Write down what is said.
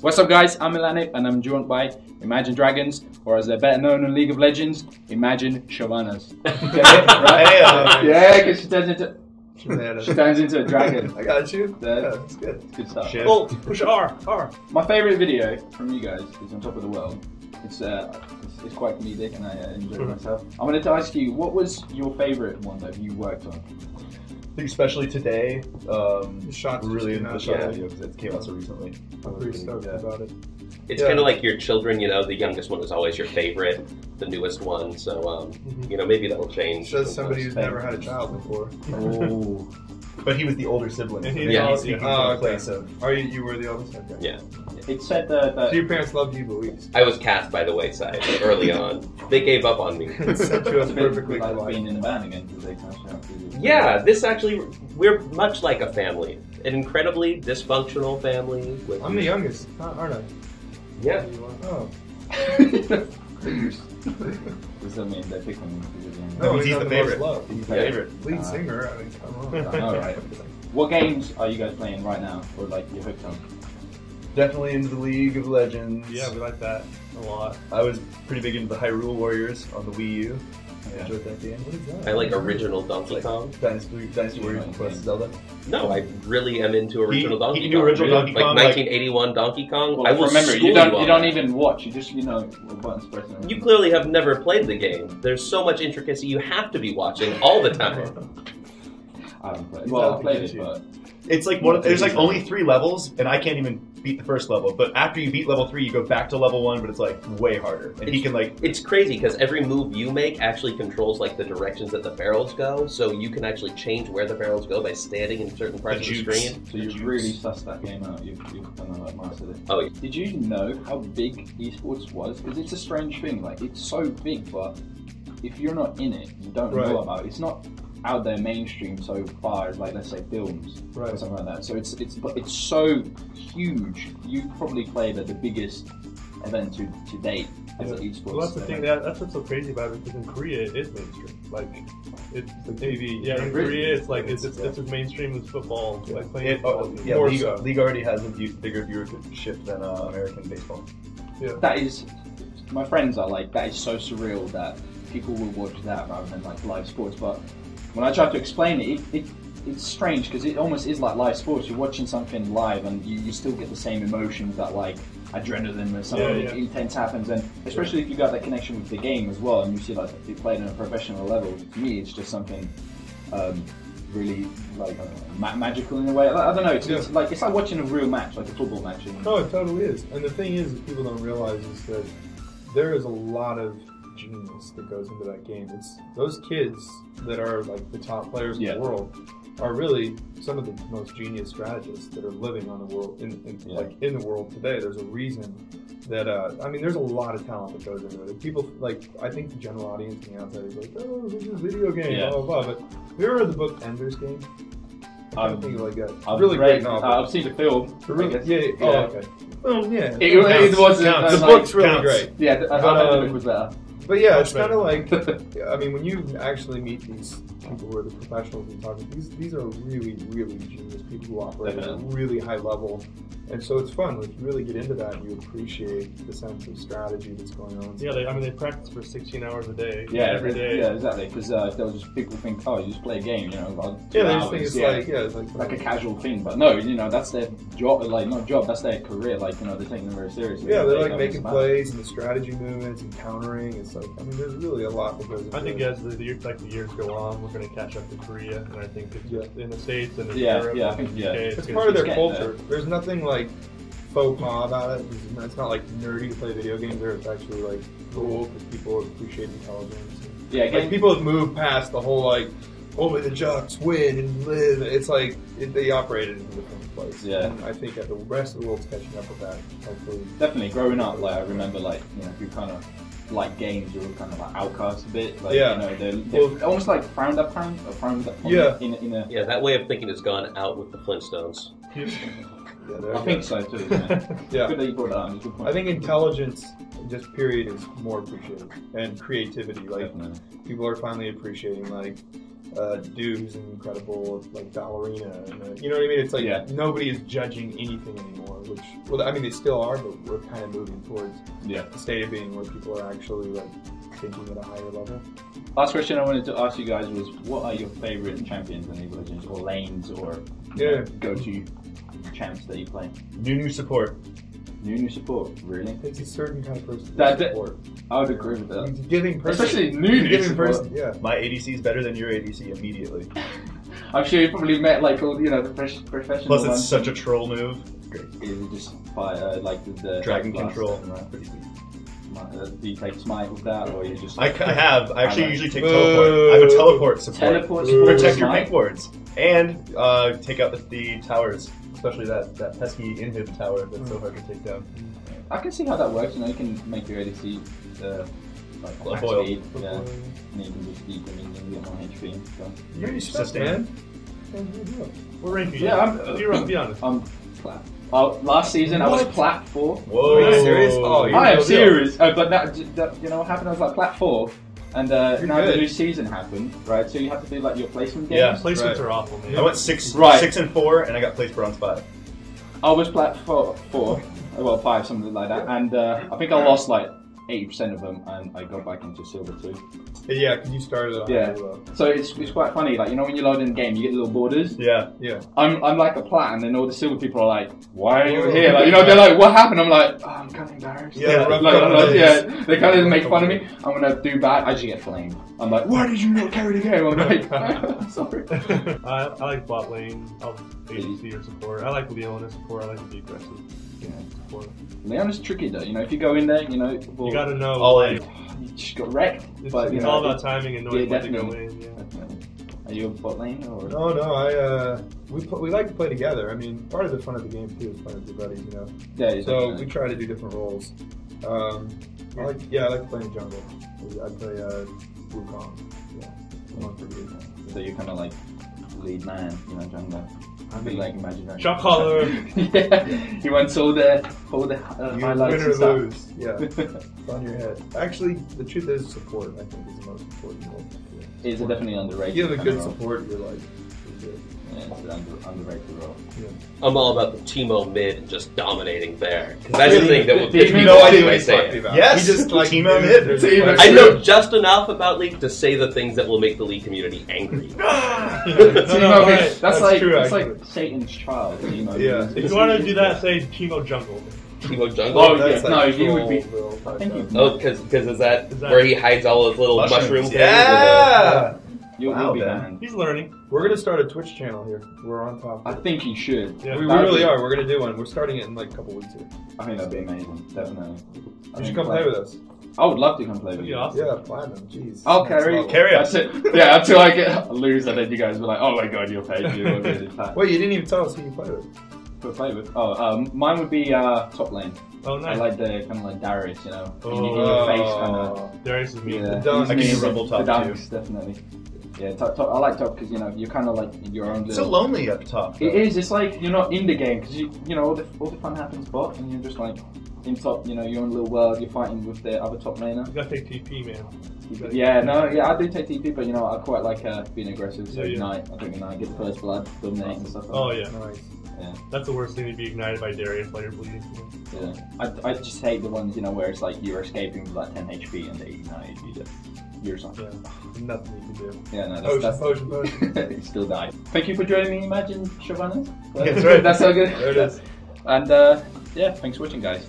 What's up, guys? I'm Ilanip, and I'm joined by Imagine Dragons, or as they're better known in League of Legends, Imagine Shavanas. Right? Yeah, because she turns into a dragon. I got you. Yeah, that's good. It's good stuff. Oh, push R. My favorite video from you guys is On Top of the World. It's quite comedic, and I enjoy it myself. I wanted to ask you, what was your favorite one that you worked on? I think especially today, The shots really into the shot yeah. video because it came out so recently. I'm pretty stoked about it. It's kind of like your children, you know, the youngest one is always your favorite, the newest one, so, you know, maybe that'll change. Says somebody who's never had a child before. Oh. But he was the older sibling. And Yeah. So you were the oldest? Okay. Yeah. It said that... So your parents loved you, Louise. I was cast by the wayside early on. They gave up on me. Set you up perfectly like for being life. in the band again, because they kind of Yeah, this actually, we're much like a family. An incredibly dysfunctional family. With, I'm the youngest, aren't I? Yeah. Oh. Does that mean they pick on you? No, he's the favorite. Loved. He's the favorite. Lead singer, I mean, come on. Alright. What games are you guys playing right now, or like you're hooked on? Definitely into the League of Legends. Yeah, we like that a lot. I was pretty big into the Hyrule Warriors on the Wii U. I enjoyed that game. What is that? I like original Donkey Kong. Dynasty Warriors plus Zelda. No, I really am into original Donkey he Kong. knew original Donkey Kong, like 1981 Donkey Kong. Well, I will remember, school you don't on even watch. You just know what buttons pressing. You clearly have never played the game. There's so much intricacy. You have to be watching all the time. I haven't played. Well, I played it, but It's like there's like only 3 levels, and I can't even beat the first level. But after you beat level 3, you go back to level 1, but it's like way harder. And he can like It's crazy because every move you make actually controls like the directions that the barrels go. So you can actually change where the barrels go by standing in certain parts of the screen. so you've really sussed that game out. You've kind of like mastered it. Oh, yeah. Did you know how big eSports was? Because it's a strange thing. Like it's so big, but if you're not in it, you don't know about it. It's not out there mainstream so far as like let's say films or something like that. So it's so huge. You probably played at the biggest event to date as an esports. Well, that's the thing. That's what's so crazy about it because in Korea it is mainstream. Like it's the TV. Yeah, in Korea it's like it's as mainstream as football. Like playing football. League already has a bigger viewership than American baseball. Yeah. That is, my friends are like, that is so surreal that people will watch that rather than like live sports. But when I try to explain it, it's strange because it almost is like live sports. You're watching something live and you still get the same emotions, that like adrenaline when something intense happens, and especially if you got that connection with the game as well and you see like you played on a professional level. To me, it's just something really like magical in a way. I don't know. It's like watching a real match, like a football match. No, it totally is. And the thing is, that people don't realize is that there is a lot of genius that goes into that game. It's those kids that are like the top players in the world are really some of the most genius strategists that are living on the world like in the world today. There's a reason that I mean, there's a lot of talent that goes into it. People like, I think the general audience and the outside is like, oh, this is a video game, blah blah blah. But have you ever read the book Ender's Game? I think like that. Really great novel. I've seen the film. Yeah. Oh, okay. Well, yeah. It was the book's really great. Yeah, I thought the book was better. But yeah, it's kind of like, I mean, when you actually meet these people who are the professionals and talk, these are really, really genius people who operate at a really high level. And so it's fun. Like, you really get into that and you appreciate the sense of strategy that's going on. Yeah, they practice for 16 hours a day. Yeah, every day. Yeah, exactly. Because they'll just, people think, oh, you just play a game, you know. They just think it's like a casual thing. But no, you know, that's their job. Like, not job, that's their career. Like, you know, they're taking it very seriously. Yeah, they're like making plays and the strategy movements and countering. It's like, I mean, there's really a lot that goes into it. I think as the years go on, we're going to catch up to Korea, and I think it's in the States and in Europe and the UK. It's part of their culture. There's nothing like faux pas about it. It's not like nerdy to play video games. It's actually like cool because people appreciate intelligence. Yeah, like people have moved past the whole like only the jocks win and live. It's like they operated in a different place. Yeah, and I think that the rest of the world's catching up with that. Hopefully, definitely growing up. Like I remember, like you know, if you kind of like games, you were kind of like outcast a bit. Like, you know, they're almost like frowned upon. Yeah, that way of thinking has gone out with the Flintstones. I think so too. Yeah, good that you brought that up. Good point. I think intelligence, just period, is more appreciated, and creativity. Like people are finally appreciating like dude who's an incredible like ballerina. And, you know what I mean? It's like nobody is judging anything anymore. Which, well, I mean, they still are, but we're kind of moving towards the state of being where people are actually like thinking at a higher level. Last question I wanted to ask you guys was, what are your favorite champions in League of Legends, or lanes, or go-to champs that you play? New support. New support, really? It takes a certain kind of person That- to support. I would agree with that. He's a giving person. Especially new giving support. person. Yeah. My ADC is better than your ADC immediately. I'm sure you probably met like all the professional Plus, it's ones. such a troll move. Is it just fire like the Dragon blast control. and, pretty good. Do you take smite with that, or you just? I have. I actually usually take Whoa. teleport. I have a teleport support. Teleport support Protect with your smite? pink wards. And take out the towers. Especially that pesky inhib tower that's so hard to take down. I can see how that works. You know, you can make your ADC like A max boil. speed, and you can just deep them and get more HP. So. You're really Sustain. man. What rank are you? Yeah, I'm- be honest. I'm plat. Last season I was plat 4. Whoa. Are you serious? Oh, you're I am real deal. serious, but that you know what happened? I was like plat 4, and now the good. new season happened, right? So you have to do like your placement games. Yeah. Placements Right. are awful, man. I went 6 Right. 6 and 4, and I got placed bronze 5. I was plat 4, well 5, something like that, and I think I lost like 80% of them, and I got back into silver 2. Yeah, because you started at a Yeah. higher level. So it's quite funny, like, you know when you load in the game, you get little borders. Yeah. Yeah. I'm like a plat, and then all the silver people are like, "Why are you here?" Like, you know, they're like, "What happened?" I'm like, "Oh, I'm kind of embarrassed." Yeah, rough like, couple days. yeah, they kind of make fun of me. I'm gonna do bad. I just get flamed. I'm like, "Why did you not carry the game?" I'm like, "I'm sorry." I like bot lane, I'll ADC or support. I like Leon as support, I like to be aggressive. Yeah. Support. Leon is tricky though. You know, if you go in there, you know, You gotta know. All in. you just got wrecked. It's, But you it's know, all about timing and knowing when to go definitely. in. Yeah. Definitely. Are you a bot lane or? No, we like to play together. I mean, part of the fun of the game too is playing with your buddies, you know. Yeah. So we try to do different roles. I like playing jungle. I play Wukong. Yeah, I'm on for you. So you're kind of like lead man, you know, jungler. I mean, like imaginary. Shot caller. Yeah, he wants all the highlights Win or and stuff. lose. Yeah, it's on your head. Actually, the truth is support, I think, is the most important role. It's definitely underrated. If you have a kind good of role. support, you're like, you're good. Yeah, it's an underrated role. Yeah. I'm all about the Teemo mid and just dominating there. 'Cause that's the thing that will Do get you me know off what he by was saying talking it. about? Yes, He just like Team dude, mid. there's Team like- I know just enough about League to say the things that will make the League community angry. Teemo, right. that's like true, that's actually. like Satan's child. Teemo. Yeah. If you want to do that, say Teemo Jungle. Teemo jungle. Oh, That's yeah, like no, you would be- troll, I think type you- Oh, because is that Is that- where he hides all his little mushroom things? Yeah. You'll Wow, be Ben. banned. He's learning. We're gonna start a Twitch channel here. We're on top. I Of it. think you should. Yeah. We That would really be- are. We're gonna do one. We're starting it in like a couple weeks here. I think that'd be amazing. Definitely. You should come play with us. I would love to come play That'd with be you. awesome. Yeah, platinum. Jeez. I'll Next carry. level. Carry us. That's it. Yeah, until I get a loser, then you guys will be like, "Oh my god, you're paid. You're really fat." Wait, you didn't even tell us who you play with. To play with. Oh, mine would be top lane. Oh, I nice. like the kind of like Darius, you know, in Oh. your face kind of. Darius is mean. Yeah, The dunks. I can Me do and rumble top the too. dunks, definitely. Yeah, top. I like top because you know you're kind of like in your own It's so little. lonely up top. though. It is. It's like you're not in the game because you know all the fun happens bot, and you're just like in top. You know, your own little world. You're fighting with the other top laner. You gotta take TP, man. You gotta- Yeah, no, yeah, I do take TP, but you know, I quite like being aggressive. So Yeah, yeah. ignite, I think ignite, get the first blood, dominate and stuff. Oh Like yeah, Nice. that. that's the worst thing to be ignited by Darius while you're bleeding. Yeah, yeah. I just hate the ones you know where it's like you're escaping with like 10 HP and they ignite you. You're something. Yeah. Nothing you can do. Yeah, no, Potion, that's potion. you still die. Thank you for joining me, Imagine Shyvanas. That's right. That's so good. There it is. And yeah, thanks for watching, guys.